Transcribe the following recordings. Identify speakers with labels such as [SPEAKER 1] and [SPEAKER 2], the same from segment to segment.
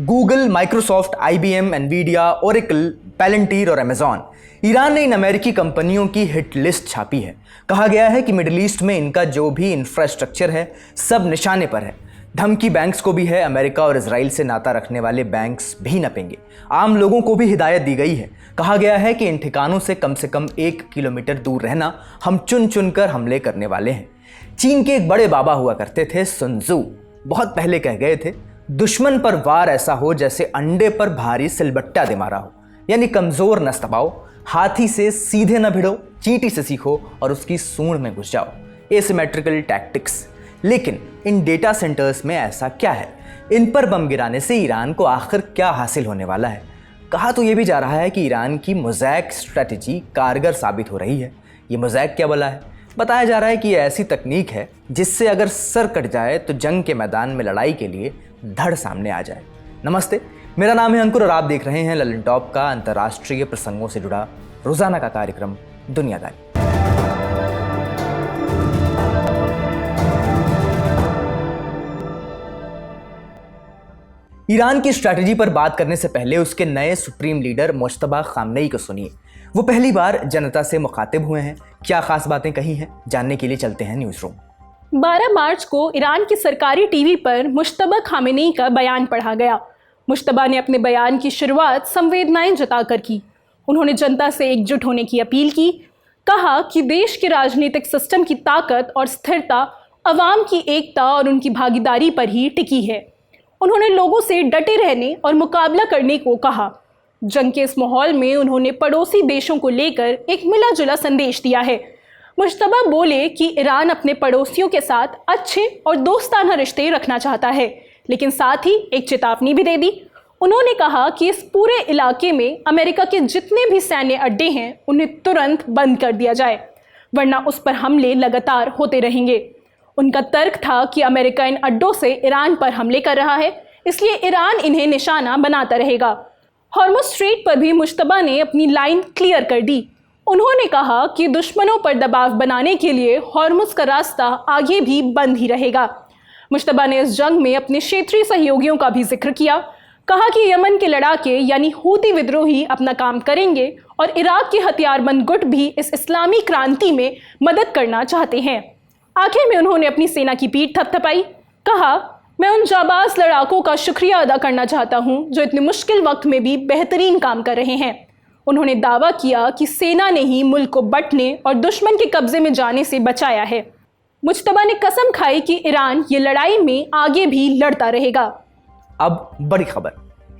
[SPEAKER 1] Google, Microsoft, IBM, Nvidia, Oracle, Palantir और Amazon. Iran ने इन अमेरिकी कंपनियों की हिट लिस्ट छापी है। कहा गया है कि मिडिल ईस्ट में इनका जो भी इंफ्रास्ट्रक्चर है सब निशाने पर है। धमकी बैंक्स को भी है, अमेरिका और इजराइल से नाता रखने वाले बैंक्स भी नपेंगे। आम लोगों को भी हिदायत दी गई है। कहा गया है कि इन ठिकानों से कम 1 किलोमीटर दूर रहना, हम चुन चुन कर हमले करने वाले हैं। चीन के एक बड़े बाबा हुआ करते थे, सुन त्सू, बहुत पहले कह गए थे, दुश्मन पर वार ऐसा हो जैसे अंडे पर भारी सिलबट्टा दे मारा हो। यानी कमजोर न दबाओ, हाथी से सीधे न भिड़ो, चींटी से सीखो और उसकी सूंड में घुस जाओ। Asymmetrical tactics. लेकिन इन डेटा सेंटर्स में ऐसा क्या है? इन पर बम गिराने से ईरान को आखिर क्या हासिल होने वाला है? कहा तो ये भी जा रहा है कि ईरान की मोज़ैक स्ट्रैटेजी कारगर साबित हो रही है। ये मोज़ैक क्या बोला है? बताया जा रहा है कि ये ऐसी तकनीक है जिससे अगर सर कट जाए तो जंग के मैदान में लड़ाई के लिए धड़ सामने आ जाए। नमस्ते, मेरा नाम है अंकुर और आप देख रहे हैं ललन टॉप का अंतर्राष्ट्रीय प्रसंगों से जुड़ा रोजाना का कार्यक्रम दुनियादारी। ईरान की स्ट्रैटेजी पर बात करने से पहले उसके नए सुप्रीम लीडर मुज्तबा खामनेई को सुनिए। वो पहली बार जनता से मुखातिब हुए हैं। क्या खास बातें कही हैं, जानने के लिए चलते हैं न्यूज़ रूम।
[SPEAKER 2] 12 मार्च को ईरान की सरकारी टीवी पर मुज्तबा खामेनेई का बयान पढ़ा गया। मुज्तबा ने अपने बयान की शुरुआत संवेदनाएं जताकर की। उन्होंने जनता से एकजुट होने की अपील की। कहा कि देश के राजनीतिक सिस्टम की ताकत और स्थिरता अवाम की एकता और उनकी भागीदारी पर ही टिकी है। उन्होंने लोगों से डटे रहने और मुकाबला करने को कहा। जंग के इस माहौल में उन्होंने पड़ोसी देशों को लेकर एक मिला जुला संदेश दिया है। मुज्तबा बोले कि ईरान अपने पड़ोसियों के साथ अच्छे और दोस्ताना रिश्ते रखना चाहता है, लेकिन साथ ही एक चेतावनी भी दे दी। उन्होंने कहा कि इस पूरे इलाके में अमेरिका के जितने भी सैन्य अड्डे हैं उन्हें तुरंत बंद कर दिया जाए, वरना उस पर हमले लगातार होते रहेंगे। उनका तर्क था कि अमेरिका इन अड्डों से ईरान पर हमले कर रहा है, इसलिए ईरान इन्हें निशाना बनाता रहेगा। हॉर्मुज़ स्ट्रेट पर भी मुज्तबा ने अपनी लाइन क्लियर कर दी। उन्होंने कहा कि दुश्मनों पर दबाव बनाने के लिए हॉर्मुज़ का रास्ता आगे भी बंद ही रहेगा। मुज्तबा ने इस जंग में अपने क्षेत्रीय सहयोगियों का भी जिक्र किया। कहा कि यमन के लड़ाके यानी हूती विद्रोही अपना काम करेंगे और इराक के हथियारबंद गुट भी इस इस्लामी क्रांति में मदद करना चाहते हैं। आखिर में उन्होंने अपनी सेना की पीठ थपथपाई। कहा, मैं उन जाबाज लड़ाकों का शुक्रिया अदा करना चाहता हूं जो इतने मुश्किल वक्त में भी बेहतरीन काम कर रहे हैं। उन्होंने दावा किया कि सेना ने ही मुल्क को बंटने और दुश्मन के कब्जे में जाने से बचाया है। मुज्तबा ने कसम खाई कि ईरान ये लड़ाई में आगे भी लड़ता रहेगा।
[SPEAKER 1] अब बड़ी खबर,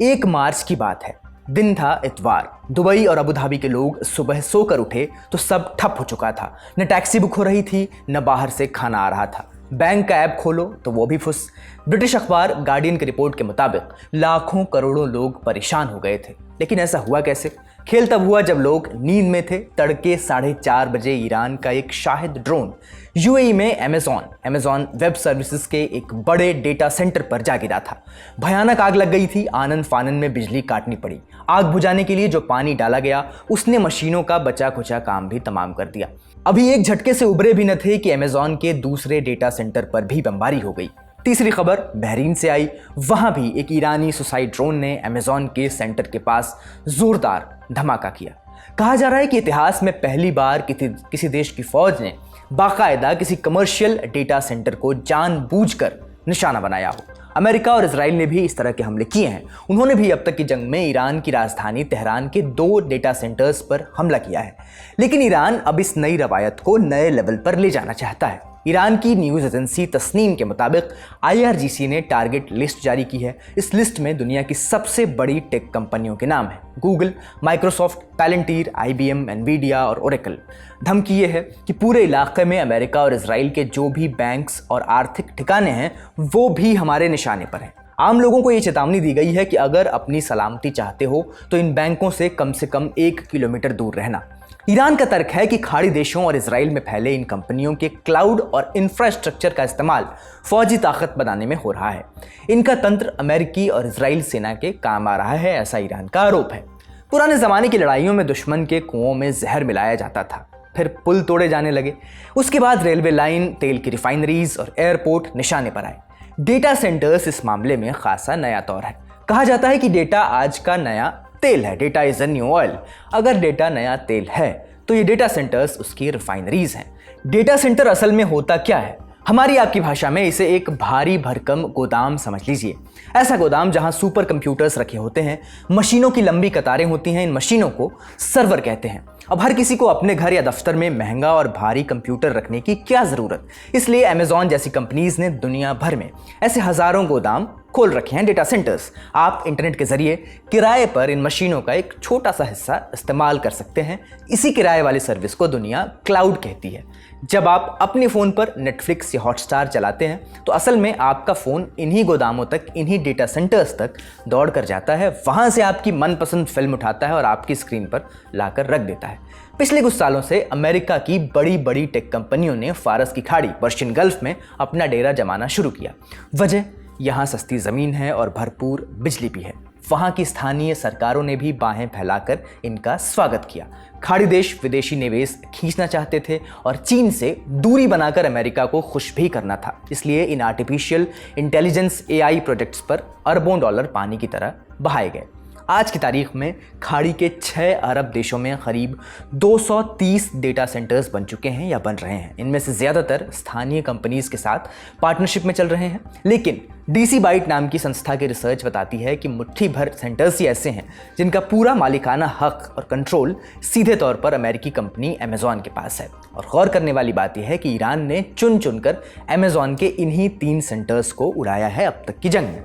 [SPEAKER 1] 1 मार्च की बात है। दिन था इतवार। दुबई और अबू धाबी के लोग सुबह सोकर उठे तो सब ठप हो चुका था। न टैक्सी बुक हो रही थी, न बाहर से खाना आ रहा था। बैंक का ऐप खोलो तो वो भी फुस। ब्रिटिश अखबार गार्डियन की रिपोर्ट के मुताबिक लाखों करोड़ों लोग परेशान हो गए थे। लेकिन ऐसा हुआ कैसे? खेल तब हुआ जब लोग नींद में थे। तड़के 4:30 बजे ईरान का एक शाहिद ड्रोन यूएई में अमेजॉन वेब सर्विसेज के एक बड़े डेटा सेंटर पर जा गिरा था। भयानक आग लग गई थी। आनन फानन में बिजली काटनी पड़ी। आग बुझाने के लिए जो पानी डाला गया उसने मशीनों का बचा खुचा काम भी तमाम कर दिया। अभी एक झटके से उबरे भी न थे कि अमेजॉन के दूसरे डेटा सेंटर पर भी बमबारी हो गई। तीसरी खबर बहरीन से आई। वहां भी एक ईरानी सुसाइड ड्रोन ने अमेजॉन के सेंटर के पास जोरदार धमाका किया। कहा जा रहा है कि इतिहास में पहली बार किसी देश की फौज ने बाकायदा किसी कमर्शियल डेटा सेंटर को जानबूझकर निशाना बनाया हो। अमेरिका और इजराइल ने भी इस तरह के हमले किए हैं। उन्होंने भी अब तक की जंग में ईरान की राजधानी तेहरान के 2 डेटा सेंटर्स पर हमला किया है। लेकिन ईरान अब इस नई रवायत को नए लेवल पर ले जाना चाहता है। ईरान की न्यूज़ एजेंसी तस्नीम के मुताबिक IRGC ने टारगेट लिस्ट जारी की है। इस लिस्ट में दुनिया की सबसे बड़ी टेक कंपनियों के नाम हैं। गूगल, माइक्रोसॉफ्ट, पैलेंटीर, IBM, एनवीडिया और ओरेकल। धमकी ये है कि पूरे इलाके में अमेरिका और इजराइल के जो भी बैंक्स और आर्थिक ठिकाने हैं वो भी हमारे निशाने पर हैं। आम लोगों को ये चेतावनी दी गई है कि अगर अपनी सलामती चाहते हो तो इन बैंकों से कम 1 किलोमीटर दूर रहना। ईरान का तर्क है कि खाड़ी देशों और इजराइल में फैले इन कंपनियों के क्लाउड और इंफ्रास्ट्रक्चर का इस्तेमाल फौजी ताकत बनाने में हो रहा है। इनका तंत्र अमेरिकी और इजराइल सेना के काम आ रहा है, ऐसा ईरान का आरोप है। पुराने ज़माने की लड़ाइयों में दुश्मन के कुओं में जहर मिलाया जाता था, फिर पुल तोड़े जाने लगे। उसके बाद रेलवे लाइन, तेल की रिफाइनरीज और एयरपोर्ट निशाने पर आए। डेटा सेंटर्स इस मामले में खासा नया दौर है। कहा जाता है कि डेटा आज का नया तेल है, data is a new oil. अगर डेटा नया तेल है तो ये डेटा सेंटर्स उसकी रिफाइनरीज हैं। डेटा सेंटर असल में होता क्या है? हमारी आपकी भाषा में इसे एक भारी भरकम गोदाम समझ लीजिए। ऐसा गोदाम जहां सुपर कंप्यूटर्स रखे होते हैं, मशीनों की लंबी कतारें होती हैं। इन मशीनों को सर्वर कहते हैं। अब हर किसी को अपने घर या दफ्तर में महंगा और भारी कंप्यूटर रखने की क्या जरूरत, इसलिए अमेज़ॉन जैसी कंपनीज ने दुनिया भर में ऐसे हजारों गोदाम खोल रखे हैं, डेटा सेंटर्स। आप इंटरनेट के जरिए किराए पर इन मशीनों का एक छोटा सा हिस्सा इस्तेमाल कर सकते हैं। इसी किराए वाली सर्विस को दुनिया क्लाउड कहती है। जब आप अपने फ़ोन पर नेटफ्लिक्स या हॉटस्टार चलाते हैं तो असल में आपका फ़ोन इन्हीं गोदामों तक, इन्हीं डेटा सेंटर्स तक दौड़ कर जाता है। वहाँ से आपकी मनपसंद फिल्म उठाता है और आपकी स्क्रीन पर लाकर रख देता है। पिछले कुछ सालों से अमेरिका की बड़ी बड़ी टेक कंपनियों ने फारस की खाड़ी, पर्शियन गल्फ में अपना डेरा जमाना शुरू किया। वजह, यहाँ सस्ती ज़मीन है और भरपूर बिजली भी है। वहाँ की स्थानीय सरकारों ने भी बाहें फैलाकर इनका स्वागत किया। खाड़ी देश विदेशी निवेश खींचना चाहते थे और चीन से दूरी बनाकर अमेरिका को खुश भी करना था। इसलिए in artificial intelligence AI projects पर अरबों डॉलर पानी की तरह बहाए गए। आज की तारीख में खाड़ी के 6 अरब देशों में करीब 230 डेटा सेंटर्स बन चुके हैं या बन रहे हैं। इनमें से ज़्यादातर स्थानीय कंपनीज के साथ पार्टनरशिप में चल रहे हैं। लेकिन DC बाइट नाम की संस्था की रिसर्च बताती है कि मुट्ठी भर सेंटर्स ही ऐसे हैं जिनका पूरा मालिकाना हक और कंट्रोल सीधे तौर पर अमेरिकी कंपनी अमेज़ॉन के पास है। और गौर करने वाली बात यह है कि ईरान ने चुन चुनकर अमेज़ॉन के इन्हीं 3 सेंटर्स को उड़ाया है अब तक की जंग में।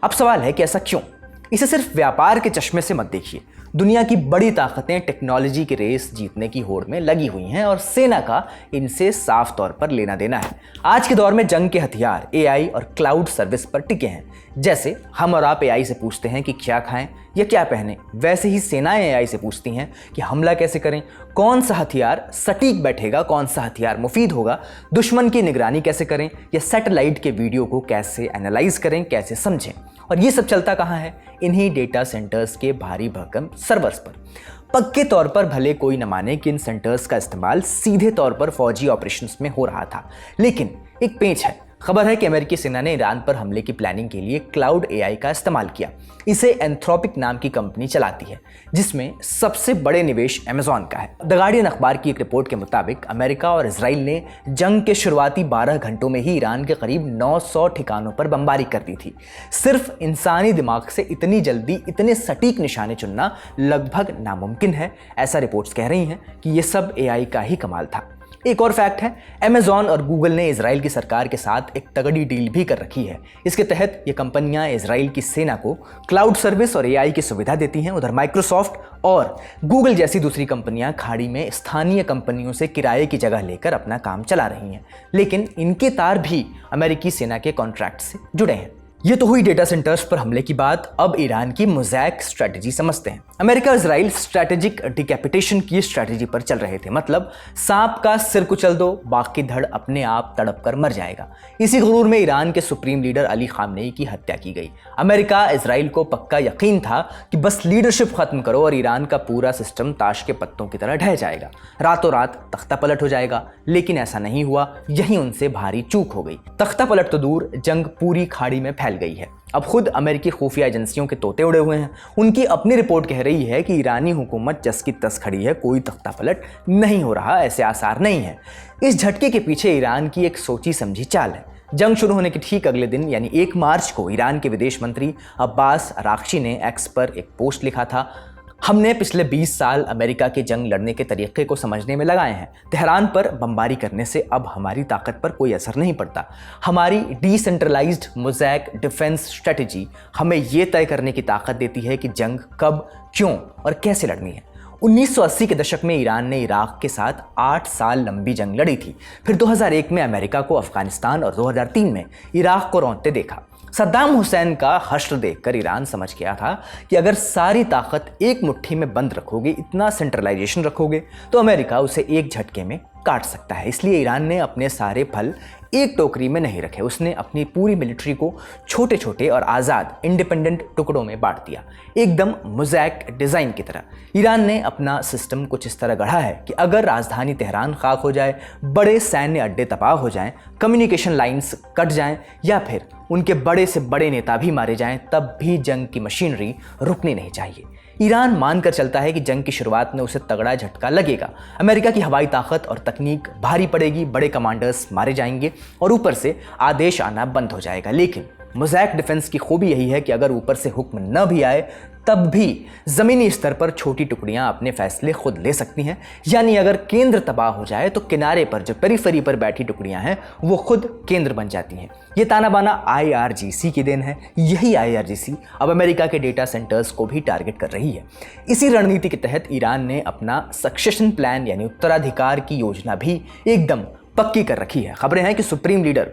[SPEAKER 1] अब सवाल है कि ऐसा क्यों? इसे सिर्फ व्यापार के चश्मे से मत देखिए। दुनिया की बड़ी ताकतें टेक्नोलॉजी की रेस जीतने की होड़ में लगी हुई हैं और सेना का इनसे साफ तौर पर लेना देना है। आज के दौर में जंग के हथियार AI और क्लाउड सर्विस पर टिके हैं। जैसे हम और आप AI से पूछते हैं कि क्या खाएं या क्या पहने, वैसे ही सेनाएं AI से पूछती हैं कि हमला कैसे करें, कौन सा हथियार सटीक बैठेगा, कौन सा हथियार मुफीद होगा, दुश्मन की निगरानी कैसे करें या सैटेलाइट के वीडियो को कैसे एनालाइज करें, कैसे समझें। और ये सब चलता कहाँ है? इन्हीं डेटा सेंटर्स के भारी भरकम सर्वर्स पर। पक्के तौर पर भले कोई न माने कि इन सेंटर्स का इस्तेमाल सीधे तौर पर फौजी ऑपरेशंस में हो रहा था, लेकिन एक पेंच है। खबर है कि अमेरिकी सेना ने ईरान पर हमले की प्लानिंग के लिए क्लाउड AI का इस्तेमाल किया। इसे एंथ्रोपिक नाम की कंपनी चलाती है, जिसमें सबसे बड़े निवेश अमेज़ॉन का है। द गार्डियन अखबार की एक रिपोर्ट के मुताबिक अमेरिका और इजराइल ने जंग के शुरुआती 12 घंटों में ही ईरान के करीब 900 ठिकानों पर बमबारी कर दी थी। सिर्फ इंसानी दिमाग से इतनी जल्दी इतने सटीक निशाने चुनना लगभग नामुमकिन है। ऐसा रिपोर्ट्स कह रही हैं कि ये सब AI का ही कमाल था। एक और फैक्ट है, अमेज़ॉन और गूगल ने इजराइल की सरकार के साथ एक तगड़ी डील भी कर रखी है। इसके तहत ये कंपनियां इजराइल की सेना को क्लाउड सर्विस और AI की सुविधा देती हैं। उधर माइक्रोसॉफ्ट और गूगल जैसी दूसरी कंपनियां खाड़ी में स्थानीय कंपनियों से किराए की जगह लेकर अपना काम चला रही हैं, लेकिन इनके तार भी अमेरिकी सेना के कॉन्ट्रैक्ट से जुड़े हैं। ये तो हुई डेटा सेंटर्स पर हमले की बात। अब ईरान की मोज़ैक स्ट्रैटेजी समझते हैं। अमेरिका और इजराइल स्ट्रैटेजिक डिकैपिटेशन की स्ट्रैटेजी पर चल रहे थे। मतलब सांप का सिर कुचल दो, बाकी धड़ अपने आप तड़प कर मर जाएगा। इसी गुरूर में ईरान के सुप्रीम लीडर अली खामनेई की हत्या की गई। अमेरिका इजराइल को पक्का यकीन था कि बस लीडरशिप खत्म करो और ईरान का पूरा सिस्टम ताश के पत्तों की तरह ढह जाएगा, रातों रात तख्ता पलट हो जाएगा। लेकिन ऐसा नहीं हुआ। यही उनसे भारी चूक हो गई। तख्ता पलट तो दूर, जंग पूरी खाड़ी में फैल गई है। अब खुद अमेरिकी खुफिया एजेंसियों के तोते उड़े हुए हैं। उनकी अपनी रिपोर्ट कह रही है कि ईरानी हुकूमत जस की तस खड़ी है, कोई तख्ता पलट नहीं हो रहा, ऐसे आसार नहीं है। इस झटके के पीछे ईरान की एक सोची समझी चाल है। जंग शुरू होने के ठीक अगले दिन यानी 1 मार्च को ईरान के विदेश मंत्री अब्बास अरागची ने एक्स पर एक पोस्ट लिखा था, हमने पिछले 20 साल अमेरिका के जंग लड़ने के तरीके को समझने में लगाए हैं। तेहरान पर बमबारी करने से अब हमारी ताकत पर कोई असर नहीं पड़ता। हमारी डिसेंट्रलाइज्ड मोज़ैक डिफेंस स्ट्रेटजी हमें यह तय करने की ताकत देती है कि जंग कब, क्यों और कैसे लड़नी है। 1980 के दशक में ईरान ने इराक के साथ 8 साल लंबी जंग लड़ी थी। फिर 2001 में अमेरिका को अफगानिस्तान और 2003 में इराक को रौंदते देखा। सद्दाम हुसैन का हश्र देखकर ईरान समझ गया था कि अगर सारी ताकत एक मुट्ठी में बंद रखोगे, इतना सेंट्रलाइजेशन रखोगे, तो अमेरिका उसे एक झटके में काट सकता है। इसलिए ईरान ने अपने सारे फल एक टोकरी में नहीं रखे, उसने अपनी पूरी मिलिट्री को छोटे छोटे और आज़ाद इंडिपेंडेंट टुकड़ों में बांट दिया, एकदम मोज़ैक डिज़ाइन की तरह। ईरान ने अपना सिस्टम कुछ इस तरह गढ़ा है कि अगर राजधानी तेहरान खाक हो जाए, बड़े सैन्य अड्डे तबाह हो जाएं, कम्युनिकेशन लाइंस कट जाएं या फिर उनके बड़े से बड़े नेता भी मारे जाएं, तब भी जंग की मशीनरी रुकनी नहीं चाहिए। ईरान मानकर चलता है कि जंग की शुरुआत में उसे तगड़ा झटका लगेगा, अमेरिका की हवाई ताकत और तकनीक भारी पड़ेगी, बड़े कमांडर्स मारे जाएंगे और ऊपर से आदेश आना बंद हो जाएगा। लेकिन मोज़ैक डिफेंस की खूबी यही है कि अगर ऊपर से हुक्म न भी आए तब भी ज़मीनी स्तर पर छोटी टुकड़ियां अपने फैसले खुद ले सकती हैं। यानी अगर केंद्र तबाह हो जाए तो किनारे पर जो पेरिफेरी पर बैठी टुकड़ियां हैं वो खुद केंद्र बन जाती हैं। ये ताना बाना IRGC की देन है। यही IRGC अब अमेरिका के डेटा सेंटर्स को भी टारगेट कर रही है। इसी रणनीति के तहत ईरान ने अपना सक्सेशन प्लान यानी उत्तराधिकार की योजना भी एकदम पक्की कर रखी है। खबरें हैं कि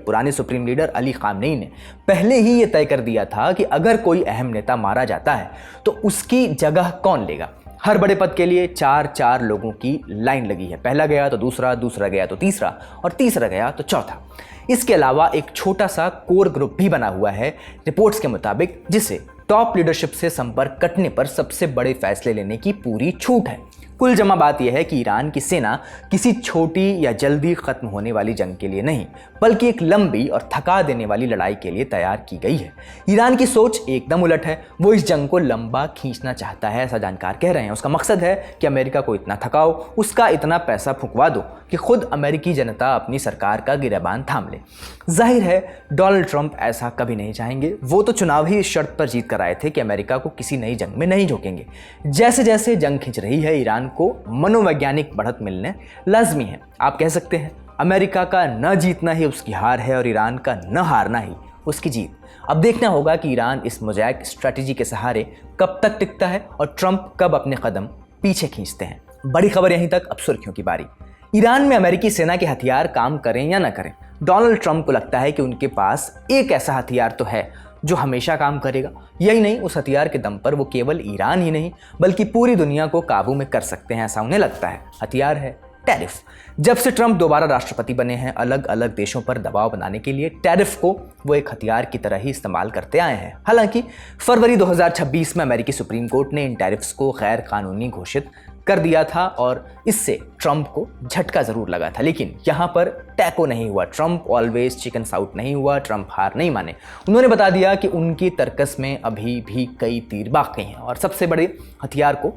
[SPEAKER 1] पुराने सुप्रीम लीडर अली खामनेई ने पहले ही ये तय कर दिया था कि अगर कोई अहम नेता मारा जाता है तो उसकी जगह कौन लेगा। हर बड़े पद के लिए 4 लोगों की लाइन लगी है। पहला गया तो दूसरा, दूसरा गया तो तीसरा और तीसरा गया तो चौथा। इसके अलावा एक छोटा सा कोर ग्रुप भी बना हुआ है रिपोर्ट्स के मुताबिक, जिसे टॉप लीडरशिप से संपर्क कटने पर सबसे बड़े फैसले लेने की पूरी छूट है। कुल जमा बात यह है कि ईरान की सेना किसी छोटी या जल्दी खत्म होने वाली जंग के लिए नहीं, बल्कि एक लंबी और थका देने वाली लड़ाई के लिए तैयार की गई है। ईरान की सोच एकदम उलट है। वो इस जंग को लंबा खींचना चाहता है, ऐसा जानकार कह रहे हैं। उसका मकसद है कि अमेरिका को इतना थकाओ, उसका इतना पैसा फुंकवा दो कि खुद अमेरिकी जनता अपनी सरकार का गिरेबान थाम ले। जाहिर है डोनाल्ड ट्रंप ऐसा कभी नहीं चाहेंगे। वो तो चुनाव ही इस शर्त पर जीत कर आए थे कि अमेरिका को किसी नई जंग में नहीं झोंकेंगे। जैसे जैसे जंग खिंच रही है, ईरान को मनोवैज्ञानिक बढ़त मिलने लाजमी है। आप कह सकते हैं अमेरिका का न जीतना ही उसकी हार है और ईरान का न हारना ही उसकी जीत। अब देखना होगा कि ईरान इस मोज़ैक स्ट्रैटेजी के सहारे कब तक टिकता है और ट्रंप कब अपने कदम पीछे खींचते हैं। बड़ी खबर यहीं तक, अब सुर्खियों की बारी। ईरान में अमेरिकी सेना के हथियार काम करें या न करें, डोनाल्ड ट्रंप को लगता है कि उनके पास एक ऐसा हथियार तो है जो हमेशा काम करेगा। यही नहीं, उस हथियार के दम पर वो केवल ईरान ही नहीं बल्कि पूरी दुनिया को काबू में कर सकते हैं, ऐसा उन्हें लगता है। हथियार है टैरिफ। जब से ट्रंप दोबारा राष्ट्रपति बने हैं, अलग अलग देशों पर दबाव बनाने के लिए टैरिफ को वो एक हथियार की तरह ही इस्तेमाल करते आए हैं। हालांकि फरवरी 2026 में अमेरिकी सुप्रीम कोर्ट ने इन टैरिफ्स को गैर कानूनी घोषित कर दिया था और इससे ट्रंप को झटका जरूर लगा था। लेकिन यहाँ पर टैको नहीं हुआ। ट्रंप ऑलवेज चिकन आउट नहीं हुआ। ट्रंप हार नहीं माने। उन्होंने बता दिया कि उनकी तर्कस में अभी भी कई तीर बाकी हैं और सबसे बड़े हथियार को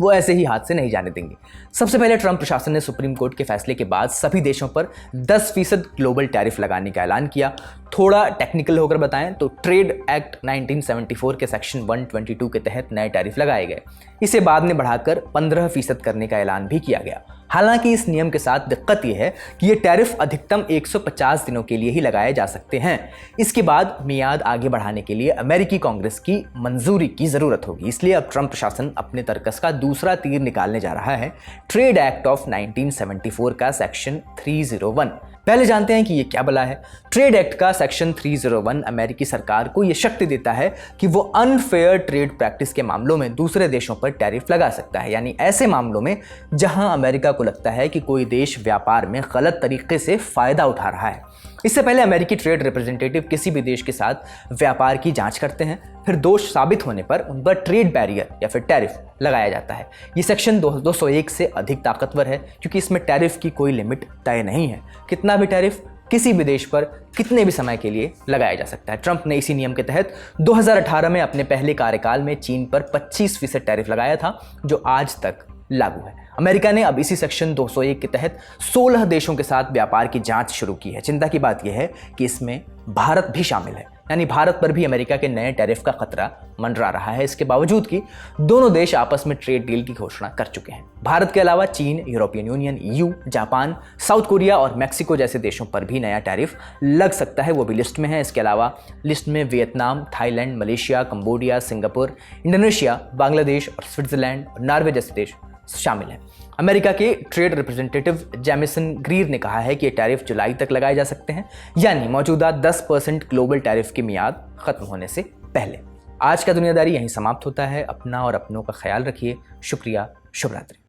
[SPEAKER 1] वो ऐसे ही हाथ से नहीं जाने देंगे। सबसे पहले ट्रंप प्रशासन ने सुप्रीम कोर्ट के फैसले के बाद सभी देशों पर 10% ग्लोबल टैरिफ लगाने का ऐलान किया। थोड़ा टेक्निकल होकर बताएं तो ट्रेड एक्ट 1974 के सेक्शन 122 के तहत नए टैरिफ लगाए गए। इसे बाद में बढ़ाकर 15% करने का ऐलान भी किया गया। हालांकि इस नियम के साथ दिक्कत यह है कि ये टैरिफ अधिकतम 150 दिनों के लिए ही लगाए जा सकते हैं। इसके बाद मियाद आगे बढ़ाने के लिए अमेरिकी कांग्रेस की मंजूरी की जरूरत होगी। इसलिए अब ट्रंप प्रशासन अपने तर्कस का दूसरा तीर निकालने जा रहा है, ट्रेड एक्ट ऑफ 1974 का सेक्शन 301। पहले जानते हैं कि ये क्या बला है। ट्रेड एक्ट का सेक्शन 301 अमेरिकी सरकार को यह शक्ति देता है कि वो अनफेयर ट्रेड प्रैक्टिस के मामलों में दूसरे देशों पर टैरिफ लगा सकता है, यानी ऐसे मामलों में जहां अमेरिका को लगता है कि कोई देश व्यापार में गलत तरीके से फायदा उठा रहा है। इससे पहले अमेरिकी ट्रेड रिप्रेजेंटेटिव किसी भी देश के साथ व्यापार की जांच करते हैं, फिर दोष साबित होने पर उन पर ट्रेड बैरियर या फिर टैरिफ लगाया जाता है। ये सेक्शन 201 से अधिक ताकतवर है क्योंकि इसमें टैरिफ की कोई लिमिट तय नहीं है। कितना भी टैरिफ किसी भी देश पर कितने भी समय के लिए लगाया जा सकता है। ट्रंप ने इसी नियम के तहत 2018 में अपने पहले कार्यकाल में चीन पर 25% टैरिफ लगाया था, जो आज तक लागू है। अमेरिका ने अब इसी सेक्शन 201 के तहत 16 देशों के साथ व्यापार की जांच शुरू की है। चिंता की बात यह है कि इसमें भारत भी शामिल है, यानी भारत पर भी अमेरिका के नए टैरिफ का खतरा मंडरा रहा है। इसके बावजूद कि दोनों देश आपस में ट्रेड डील की घोषणा कर चुके हैं। भारत के अलावा चीन, European union, EU, Japan, south Korea और मैक्सिको जैसे देशों पर भी नया टैरिफ लग सकता है, वो भी लिस्ट में है। इसके अलावा लिस्ट में Vietnam, Thailand, Malaysia, Cambodia, Singapore, Indonesia, Bangladesh और स्विट्जरलैंड और नॉर्वे जैसे देश शामिल हैं। अमेरिका के ट्रेड रिप्रेजेंटेटिव जेमिसन ग्रीर ने कहा है कि ये टैरिफ जुलाई तक लगाए जा सकते हैं, यानी मौजूदा 10% ग्लोबल टैरिफ की मियाद खत्म होने से पहले। आज का दुनियादारी यहीं समाप्त होता है। अपना और अपनों का ख्याल रखिए। शुक्रिया। शुभ रात्रि।